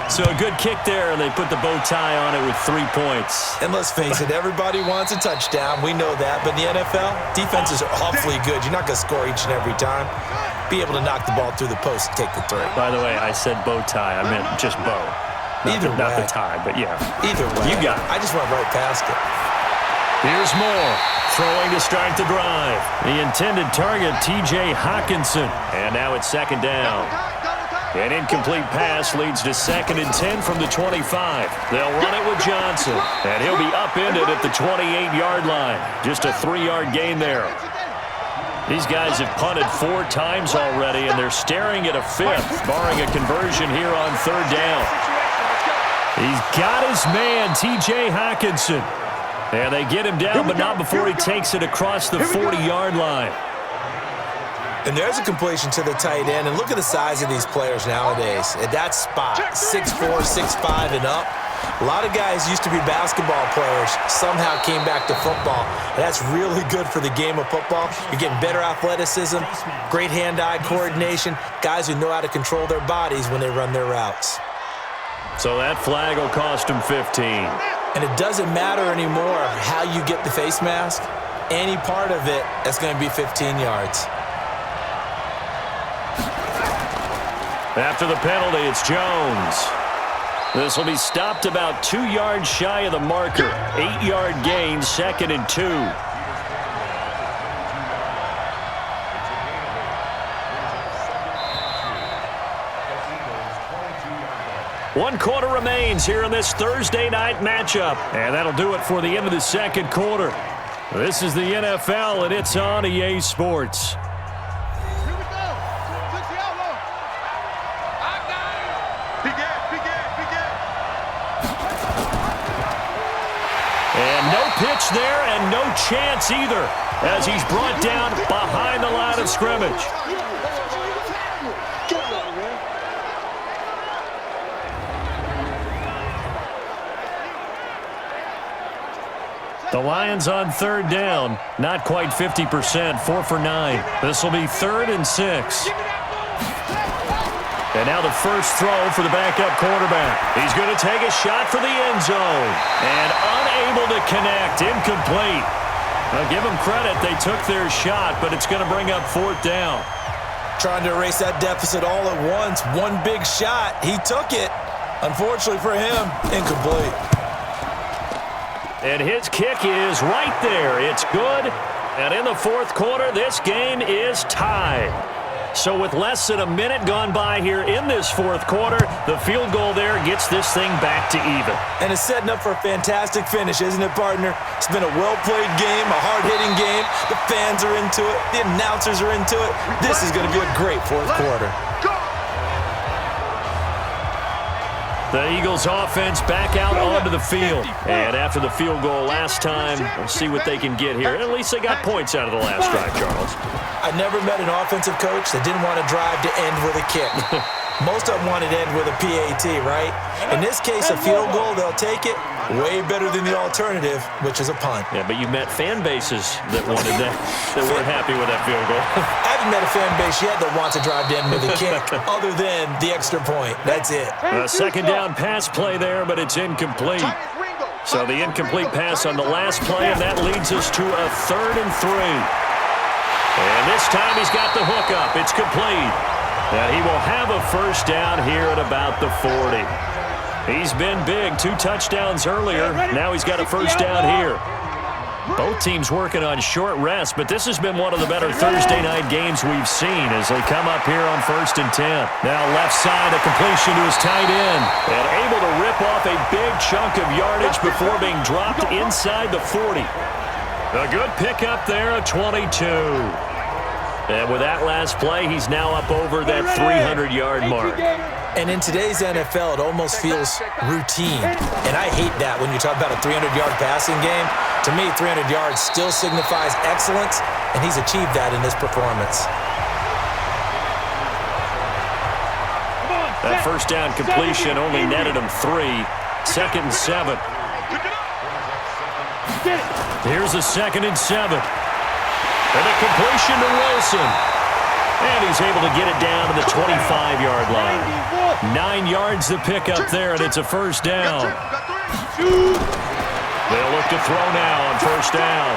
So a good kick there, and they put the bow tie on it with 3 points. And let's face it, everybody wants a touchdown. We know that. But in the NFL, defenses are awfully good. You're not going to score each and every time. Be able to knock the ball through the post and take the 3. By the way, I said bow tie. I meant just bow. Not the tie, but yeah. Either way. You got it. I just went right past it. Here's Moore, throwing to start the drive. The intended target, T.J. Hockenson. And now it's 2nd down. An incomplete pass leads to 2nd and 10 from the 25. They'll run it with Johnson, and he'll be upended at the 28-yard line. Just a 3-yard gain there. These guys have punted 4 times already, and they're staring at a 5th, barring a conversion here on 3rd down. He's got his man, T.J. Hockenson. And they get him down, but not before he takes it across the 40-yard line. And there's a completion to the tight end. And look at the size of these players nowadays. At that spot, 6'4", 6'5", and up. A lot of guys used to be basketball players, somehow came back to football. And that's really good for the game of football. You're getting better athleticism, great hand-eye coordination, guys who know how to control their bodies when they run their routes. So that flag will cost him 15. And it doesn't matter anymore how you get the face mask. Any part of it, that's going to be 15 yards. After the penalty, it's Jones. This will be stopped about 2 yards shy of the marker. 8-yard gain, 2nd and 2. One quarter remains here in this Thursday night matchup. And that'll do it for the end of the 2nd quarter. This is the NFL, and it's on EA Sports. And no pitch there, and no chance either, as he's brought down behind the line of scrimmage. The Lions on 3rd down, not quite 50%, 4 for 9. This will be 3rd and 6. And now the first throw for the backup quarterback. He's going to take a shot for the end zone. And unable to connect, incomplete. I'll give them credit. They took their shot, but it's going to bring up 4th down. Trying to erase that deficit all at once. One big shot. He took it. Unfortunately for him, incomplete. And his kick is right there. It's good. And in the 4th quarter, this game is tied. So with less than a minute gone by here in this 4th quarter, the field goal there gets this thing back to even. And it's setting up for a fantastic finish, isn't it, partner? It's been a well-played game, a hard-hitting game. The fans are into it. The announcers are into it. This is going to be a great 4th quarter. The Eagles offense back out onto the field. And after the field goal last time, we'll see what they can get here. At least they got points out of the last drive, Charles. I never met an offensive coach that didn't want to drive to end with a kick. Most of them wanted to end with a PAT, right? In this case, a field goal, they'll take it. Way better than the alternative, which is a punt. Yeah, but you met fan bases that wanted that, that weren't happy with that field goal. I haven't met a fan base yet that wants to drive to end with a kick, other than the extra point. That's it. A 2nd down pass play there, but it's incomplete. So the incomplete pass on the last play, and that leads us to a 3rd and 3. And this time he's got the hook up. It's complete. And he will have a 1st down here at about the 40. He's been big. 2 touchdowns earlier. Now he's got a 1st down here. Both teams working on short rest, but this has been one of the better Thursday night games we've seen as they come up here on 1st and 10. Now left side, a completion to his tight end. And able to rip off a big chunk of yardage before being dropped inside the 40. A good pickup there, a 22. And with that last play, he's now up over that 300-yard mark. And in today's NFL, it almost feels routine. And I hate that when you talk about a 300-yard passing game. To me, 300 yards still signifies excellence, and he's achieved that in this performance. That 1st down completion only netted him 3. 2nd and 7. Here's a 2nd and 7. And a completion to Wilson. And he's able to get it down to the 25-yard line. 9 yards to pick up there, and it's a 1st down. They'll look to throw now on 1st down.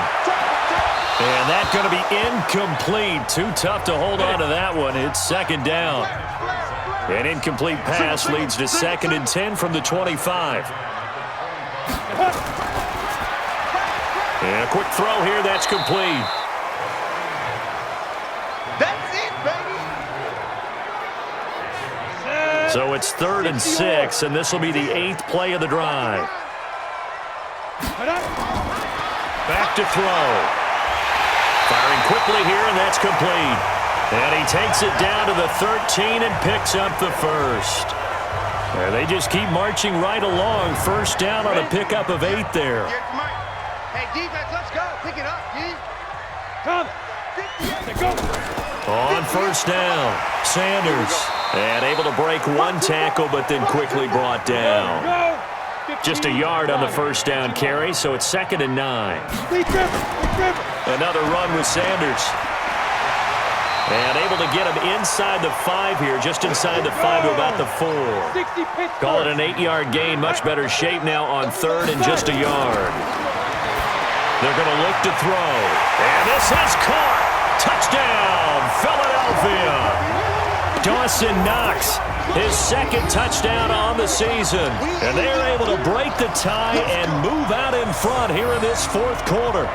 And that's going to be incomplete. Too tough to hold on to that one. It's 2nd down. An incomplete pass leads to 2nd and 10 from the 25. And a quick throw here, that's complete. That's it, baby. So it's 3rd and 6, and this will be the 8th play of the drive. Back to throw. Firing quickly here, and that's complete. And he takes it down to the 13 and picks up the 1st. And they just keep marching right along. 1st down on a pickup of 8 there. Hey, defense, let's go. Pick it up, D. Come. Go. On 1st down, Sanders. And able to break one tackle, but then quickly brought down. Just a yard on the 1st down carry, so it's 2nd and 9. Another run with Sanders. And able to get him inside the 5 here, just inside the 5 to about the 4. Call it an 8-yard gain, much better shape now on 3rd and just a yard. They're going to look to throw. And this is caught. Touchdown, Philadelphia. Dawson Knox, his 2nd touchdown on the season. And they're able to break the tie and move out in front here in this 4th quarter.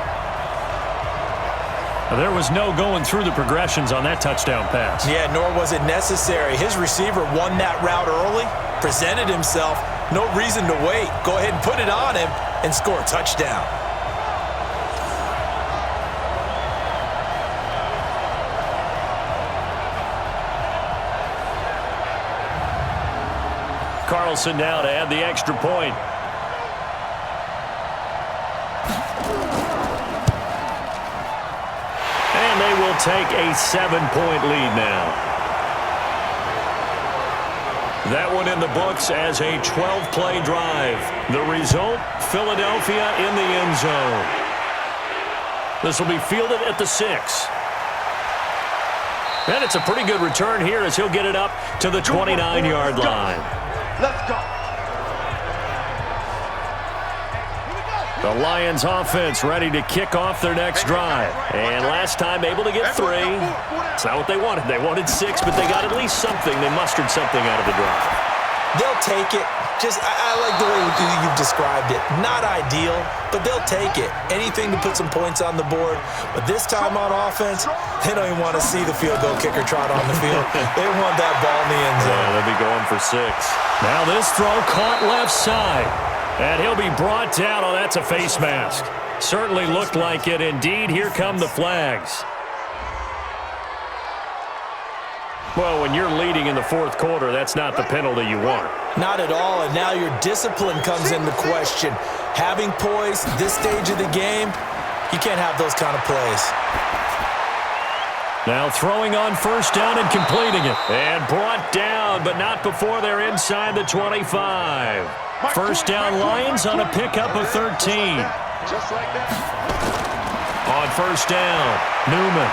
There was no going through the progressions on that touchdown pass. Yeah, nor was it necessary. His receiver won that route early, presented himself. No reason to wait. Go ahead and put it on him and score a touchdown. Carlson now to add the extra point. And they will take a 7-point lead now. That one in the books as a 12-play drive. The result, Philadelphia in the end zone. This will be fielded at the 6. And it's a pretty good return here as he'll get it up to the 29-yard line. Let's go. The Lions offense ready to kick off their next drive. And last time able to get 3. It's not what they wanted. They wanted 6, but they got at least something. They mustered something out of the drive. They'll take it. I like the way you've described it. Not ideal, but they'll take it. Anything to put some points on the board. But this time on offense, they don't even want to see the field goal kicker trot on the field. They want that ball in the end zone. Yeah, they'll be going for 6. Now this throw caught left side. And he'll be brought down. Oh, that's a face mask. Certainly looked like it. Indeed, here come the flags. Well, when you're leading in the fourth quarter, that's not the penalty you want. Not at all, and now your discipline comes into question. Having poise this stage of the game, you can't have those kind of plays. Now throwing on first down and completing it. And brought down, but not before they're inside the 25. First down Lions on a pickup of 13. Just like that. On first down, Newman.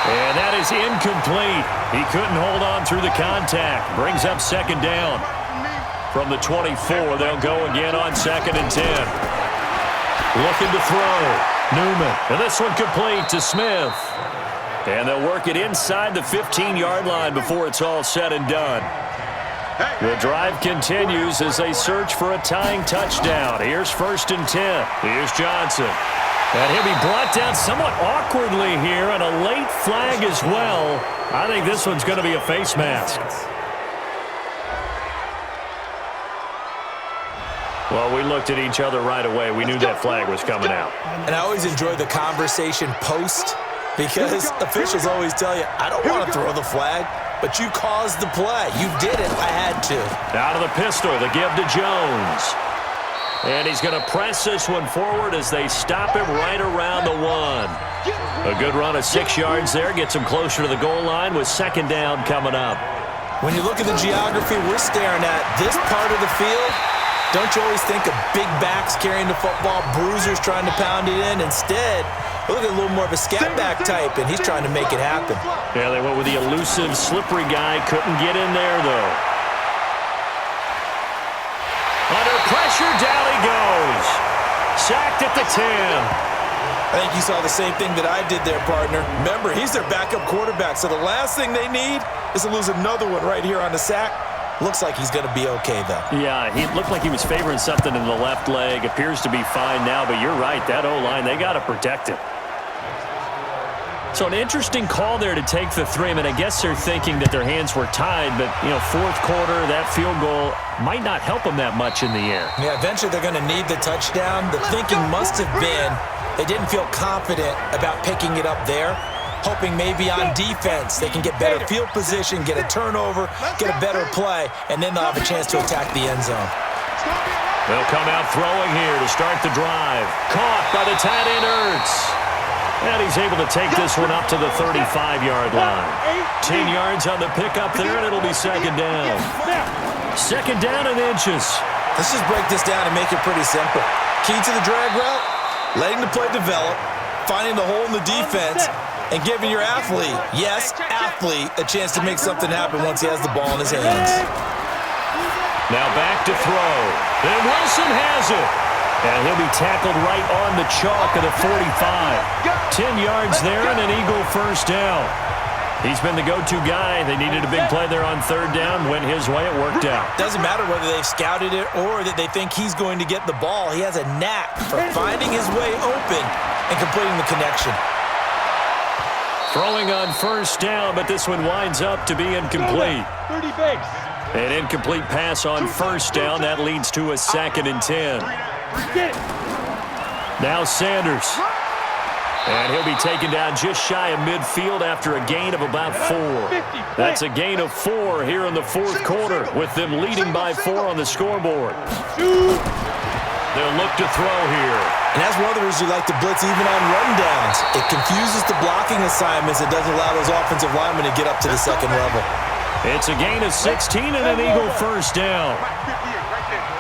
And that is incomplete. He couldn't hold on through the contact. Brings up second down. From the 24, they'll go again on 2nd and 10. Looking to throw. Newman. And this one complete to Smith. And they'll work it inside the 15-yard line before it's all said and done. The drive continues as they search for a tying touchdown. Here's 1st and 10. Here's Johnson. And he'll be brought down somewhat awkwardly here, and a late flag as well. I think this one's going to be a face mask. Well, we looked at each other right away. We knew that flag was coming out. And I always enjoy the conversation post because officials always tell you, I don't want to throw the flag, but you caused the play. You did it. I had to. Out of the pistol, the give to Jones. And he's going to press this one forward as they stop him right around the 1. A good run of 6 yards there. Gets him closer to the goal line with second down coming up. When you look at the geography we're staring at, this part of the field, don't you always think of big backs carrying the football, bruisers trying to pound it in? Instead, look at a little more of a scat back type, and he's trying to make it happen. Yeah, they went with the elusive, slippery guy. Couldn't get in there, though. Under pressure, down he goes. Sacked at the 10. I think you saw the same thing that I did there, partner. Remember, he's their backup quarterback, so the last thing they need is to lose another one right here on the sack. Looks like he's going to be okay, though. Yeah, he looked like he was favoring something in the left leg. Appears to be fine now, but you're right. That O-line, they got to protect him. So an interesting call there to take the 3. I mean, I guess they're thinking that their hands were tied, but, you know, fourth quarter, that field goal might not help them that much in the air. Yeah, eventually they're going to need the touchdown. The thinking must have been they didn't feel confident about picking it up there, hoping maybe on defense they can get better field position, get a turnover, get a better play, and then they'll have a chance to attack the end zone. They'll come out throwing here to start the drive. Caught by the tight end Ertz. And he's able to take this one up to the 35-yard line. 10 yards on the pickup there, and it'll be second down. Second down and inches. Let's just break this down and make it pretty simple. Key to the drag route, letting the play develop, finding the hole in the defense, and giving your athlete, yes, athlete, a chance to make something happen once he has the ball in his hands. Now back to throw. And Wilson has it. And he'll be tackled right on the chalk of the 45. 10 yards there and an Eagle first down. He's been the go-to guy. They needed a big play there on third down. Went his way. It worked out. Doesn't matter whether they've scouted it or that they think he's going to get the ball. He has a knack for finding his way open and completing the connection. Throwing on first down, but this one winds up to be incomplete. 30 base. An incomplete pass on first down. That leads to a 2nd and 10. Now Sanders. And he'll be taken down just shy of midfield after a gain of about 4. That's a gain of 4 here in the fourth quarter with them leading by 4 on the scoreboard. They'll look to throw here. And that's one of the reasons you like to blitz even on rundowns. It confuses the blocking assignments. It doesn't allow those offensive linemen to get up to the second level. It's a gain of 16 and an Eagle first down.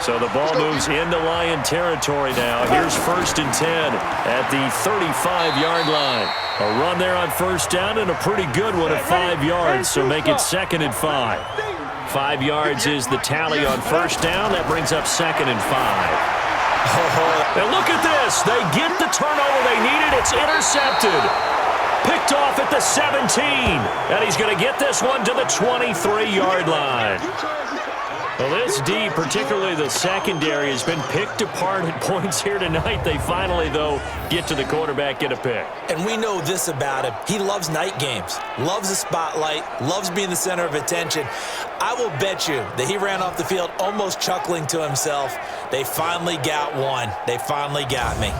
So the ball moves into Lion territory now. Here's 1st and 10 at the 35-yard line. A run there on first down and a pretty good one at 5 yards, so make it 2nd and 5. 5 yards is the tally on first down. That brings up 2nd and 5. And look at this. They get the turnover they needed. It's intercepted. Picked off at the 17. And he's going to get this one to the 23-yard line. Well, this D, particularly the secondary, has been picked apart at points here tonight. They finally, though, get to the quarterback, get a pick. And we know this about him. He loves night games, loves the spotlight, loves being the center of attention. I will bet you that he ran off the field almost chuckling to himself. They finally got one. They finally got me.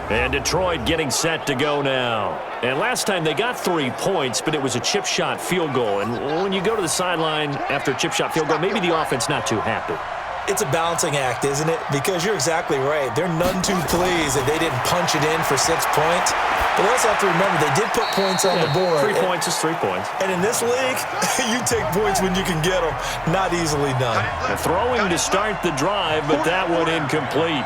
And Detroit getting set to go now. And last time they got 3 points, but it was a chip shot field goal. And when you go to the sideline after a chip shot field goal, maybe the offense not too happy. It's a balancing act, isn't it? Because you're exactly right. They're none too pleased that they didn't punch it in for 6 points. But also have to remember, they did put points on the board. 3 points is 3 points. And in this league, you take points when you can get them. Not easily done. And throwing to start the drive, but that one incomplete.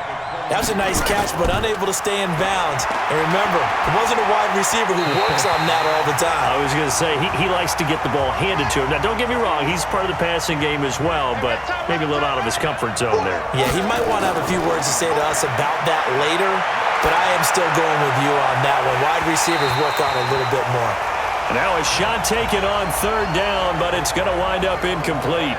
That was a nice catch, but unable to stay in bounds. And remember, it wasn't a wide receiver who works on that all the time. I was going to say, he likes to get the ball handed to him. Now, don't get me wrong, he's part of the passing game as well, but maybe a little out of his comfort zone there. Yeah, he might want to have a few words to say to us about that later, but I am still going with you on that one. Wide receivers work on a little bit more. Now a shot taken on 3rd down, but it's going to wind up incomplete.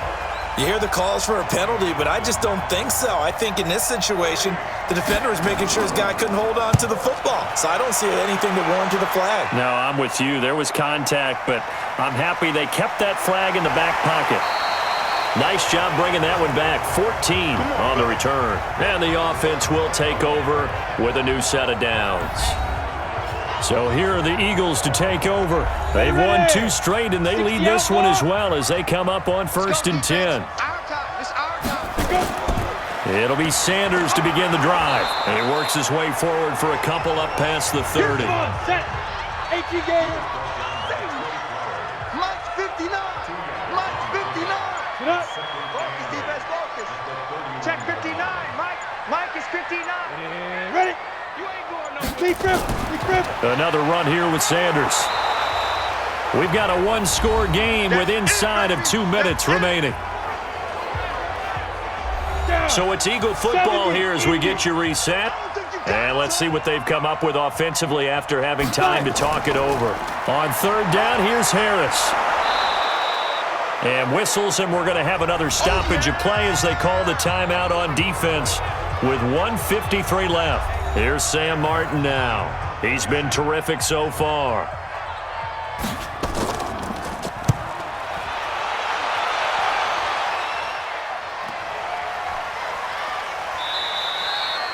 You hear the calls for a penalty, but I just don't think so. I think in this situation, the defender was making sure his guy couldn't hold on to the football. So I don't see anything to warrant a flag. No, I'm with you. There was contact, but I'm happy they kept that flag in the back pocket. Nice job bringing that one back. 14 on the return. And the offense will take over with a new set of downs. So here are the Eagles to take over. They've won 2 straight, and they lead this one as well as they come up on 1st and 10. It'll be Sanders to begin the drive. And he works his way forward for a couple up past the 30. Set. 18 Gators. Mike's 59. Mike's 59. Get up. Focus, defense, focus. Check 59. Mike is 59. Ready. You ain't going no. Big grip. Big grip. Another run here with Sanders. We've got a 1-score game with inside of 2 minutes remaining. So it's Eagle football here as we get you reset. And let's see what they've come up with offensively after having time to talk it over. On 3rd down, here's Harris. And whistles, and we're going to have another stoppage of play as they call the timeout on defense with 1:53 left. Here's Sam Martin now. He's been terrific so far.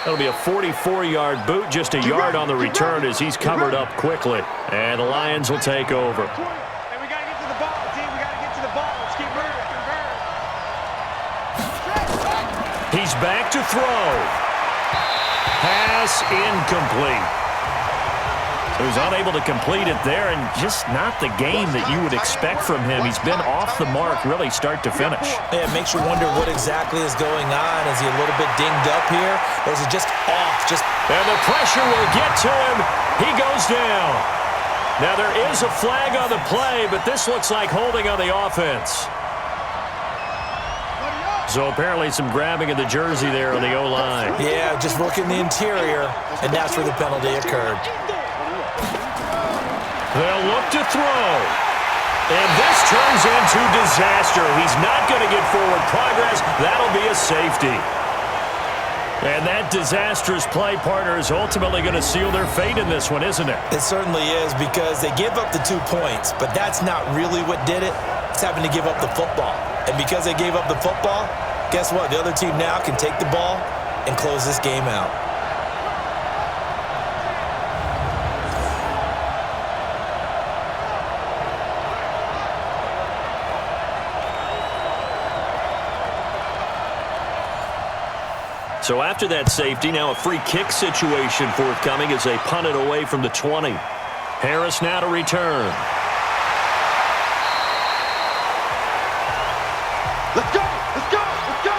That'll be a 44-yard boot, just a yard on the return as he's covered up quickly. And the Lions will take over. Hey, we got to get to the ball, team. We got to get to the ball. Let's keep moving. He's back to throw. Pass incomplete. So he's unable to complete it there, and just not the game that you would expect from him. He's been off the mark really start to finish. Yeah, it makes you wonder what exactly is going on. Is he a little bit dinged up here, or is it just off? And the pressure will get to him. He goes down. Now there is a flag on the play, but this looks like holding on the offense. So apparently some grabbing of the jersey there on the O-line. Yeah, just working the interior, and that's where the penalty occurred. They'll look to throw. And this turns into disaster. He's not going to get forward progress. That'll be a safety. And that disastrous play, partner, is ultimately going to seal their fate in this one, isn't it? It certainly is, because they give up the 2 points, but that's not really what did it. It's having to give up the football. And because they gave up the football, guess what? The other team now can take the ball and close this game out. So after that safety, now a free kick situation forthcoming as they punt it away from the 20. Harris now to return. Let's go! Let's go! Let's go!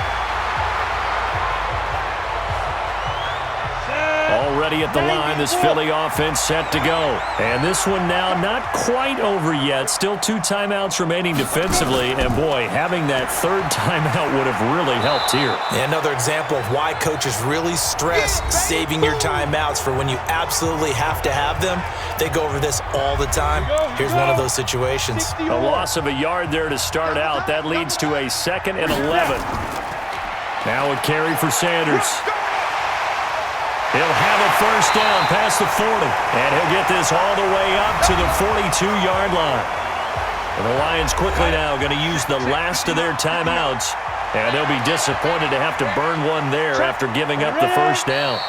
ready at the line. This Philly offense set to go. And this one now not quite over yet. Still 2 timeouts remaining defensively. And, boy, having that 3rd timeout would have really helped here. Another example of why coaches really stress saving your timeouts for when you absolutely have to have them. They go over this all the time. Here's one of those situations. A loss of a yard there to start out. That leads to a 2nd and 11. Now a carry for Sanders. He'll have a 1st down past the 40. And he'll get this all the way up to the 42-yard line. And the Lions quickly now going to use the last of their timeouts. And they'll be disappointed to have to burn one there after giving up the 1st down.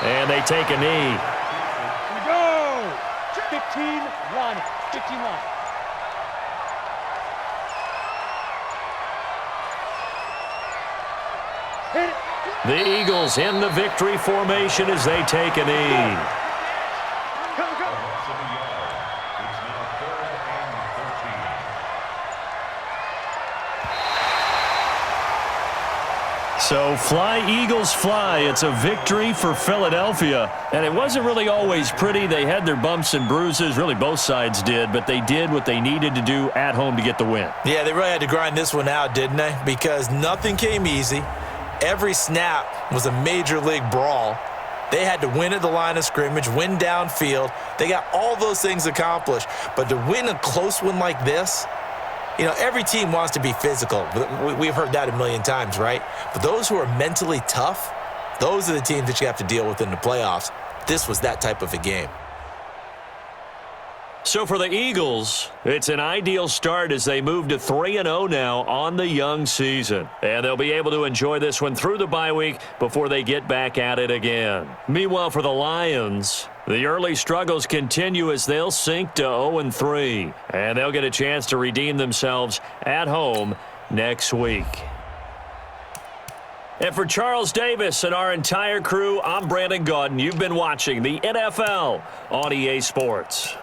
And they take a knee. Here we go. 15-1. 15-1. Hit it. The Eagles in the victory formation as they take a knee. Go, go. So fly, Eagles, fly. It's a victory for Philadelphia. And it wasn't really always pretty. They had their bumps and bruises. Really, both sides did. But they did what they needed to do at home to get the win. Yeah, they really had to grind this one out, didn't they? Because nothing came easy. Every snap was a major league brawl. They had to win at the line of scrimmage, win downfield. They got all those things accomplished. But to win a close one like this, you know, every team wants to be physical. We've heard that a million times, right? But those who are mentally tough, those are the teams that you have to deal with in the playoffs. This was that type of a game. So for the Eagles, it's an ideal start as they move to 3-0 now on the young season. And they'll be able to enjoy this one through the bye week before they get back at it again. Meanwhile, for the Lions, the early struggles continue as they'll sink to 0-3. And they'll get a chance to redeem themselves at home next week. And for Charles Davis and our entire crew, I'm Brandon Gaudin. You've been watching the NFL on EA Sports.